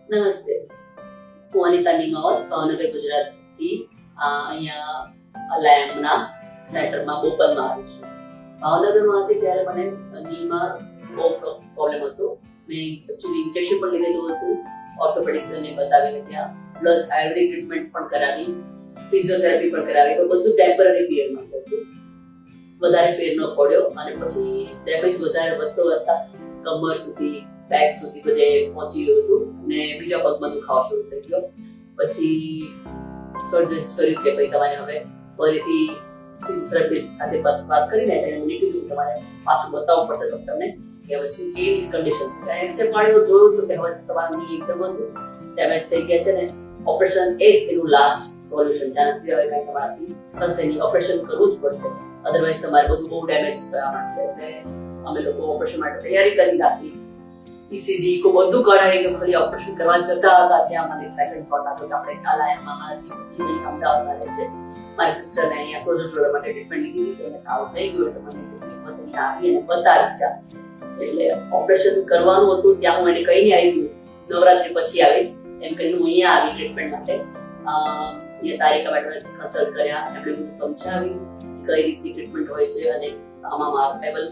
નમસ્તે, હું અનિતા નિમાવત ભાવનગર ગુજરાતથી અહીંયા અલાયમના સેન્ટરમાં બોપલમાં આવી છું. ભાવનગરમાં હતી ત્યારે મને નીમાં બહુ પ્રોબ્લેમ હતો. મેં એકચ્યુઅલી ઇન્જેક્શન પણ લીધેલું હતું, ઓર્થોપેડિક્સને બતાવીને ત્યાં, પ્લસ આયુર્વેદિક ટ્રીટમેન્ટ પણ કરાવી, ફિઝિયોથેરાપી પણ કરાવી, પણ બધું ટેમ્પરરી પીરિયડમાં હતું. વધારે ફેર ન પડ્યો અને પછી ડેમેજ વધારે વધતો વધતા કમર સુધી, બેક સુધી બધે પહોંચી ગયું હતું અને બીજા પગમાં દુખાવો શરૂ થઈ ગયો. પછી સર્જન્સ કર્યું કે ભાઈ તમારે હવે ફરીથી ફિઝિયોથેરાપિસ્ટ સાથે વાત કરીને એને મને કીધું કે તમારે પાછું બતાવવું પડશે ડૉક્ટરને કે હવે શું કેવી કન્ડિશન છે. એક્સરે પાડ્યો, જોયું તો કે હવે તમારું ની એકદમ જ ડેમેજ થઈ ગયા છે ને ઓપરેશન એ જ એનું લાસ્ટ સોલ્યુશન છે. આના સિવાય કંઈ તમારાથી થશે નહીં, ઓપરેશન કરવું જ પડશે, અધરવાઇઝ તમારે બધું બહુ ડેમેજ થવા માંડશે. એટલે અમે લોકો ઓપરેશન માટે તૈયારી કરી નાખી. ECG કો બધું કરાવી કે ખાલી ઓપરેશન કરવા જતા હતા ત્યાં મને સેકન્ડ થોટ આવ્યો કે આપણે કાલાયમાં મારા જીસી નહીં અમદાવાદમાં રહે છે, મારી સિસ્ટરને અહીંયા પ્રોજેક્ટ માટે ટ્રીટમેન્ટ લીધી હતી, એને સારું થઈ ગયું એટલે મને અહીંયા આવી અને બતાવી જા. એટલે ઓપરેશન કરવાનું હતું ત્યાં હું એને કહીને આવી, નવરાત્રી પછી આવીશ એમ કહીને હું અહીંયા આવી ટ્રીટમેન્ટ માટે. અહીંયા તારીકા મેડમને કન્સલ્ટ કર્યા, એમણે બધું સમજાવ્યું કઈ રીતની ટ્રીટમેન્ટ હોય છે અને આમાં મારું લેવલ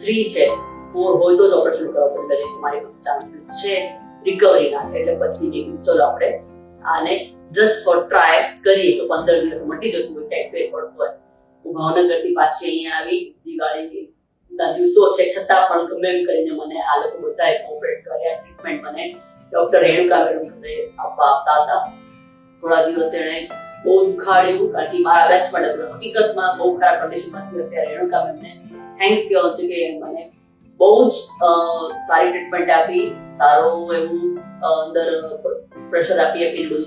3 છે, 4 હોય તો જ ઓપરેશન કરવા પડે, એટલે તમારી પાસે ચાન્સીસ છે રિકવરીના. એટલે પછી મેં કીધું ચલો આપણે આને જસ્ટ ફોર ટ્રાય કરીએ, તો 15 દિવસ મટી જતું હોય, ક્યાંક ફેર પડતો હોય. હું ભાવનગરથી પાછી અહીંયા આવી, દિવાળીના દિવસો છે છતાં પણ ગમે એમ કરીને મને આ લોકો બધાએ કોઓપરેટ કર્યા. ટ્રીટમેન્ટ મને ડોક્ટર રેણુકા મેડમ ઘરે આપતા હતા. થોડા દિવસ એણે બહુ દુખાડ્યું કારણ કે મારા બેસ્ટ માટે હકીકતમાં બહુ ખરાબ કન્ડિશનમાં હતી. અત્યારે રેણુકા મેમને થેન્ક્સ કહેવાનું છે કે મને બહુ જ સારી ટ્રીટમેન્ટ આપી, સારું એવું અંદર પ્રેશર આપીને બધું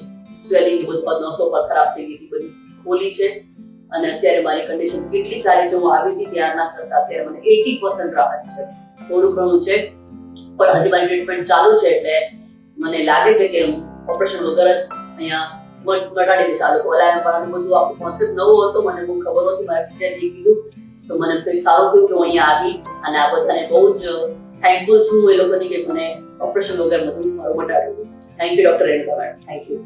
સ્વેલિંગ બધું પગ નસો પર ખરાબ થઈ ગઈ હતી, બધી ખોલી છે અને અત્યારે મારી કન્ડિશન કેટલી સારી છે. હું આવી હતી ત્યારના કરતા અત્યારે મને 80% રાહત છે. થોડું ઘણું છે પણ હજી મારી ટ્રીટમેન્ટ ચાલુ છે એટલે મને લાગે છે કે ઓપરેશન વગર જ અહીંયા મટાડી દઈશ આ લોકો. અલાયમ પણ બધું આખું કોન્સેપ્ટ નવો હતો, મને બહુ ખબર નહોતી. મારા જીજાજીએ કીધું તો મને થોડી સારું થયું કે હું અહીંયા આવી અને આ બધાને બહુ જ થેન્કફુલ છું એ લોકોની કે મને ઓપરેશન વગર બધું મારું મટાડ્યું. Thank you doctor Renuka madam, thank you.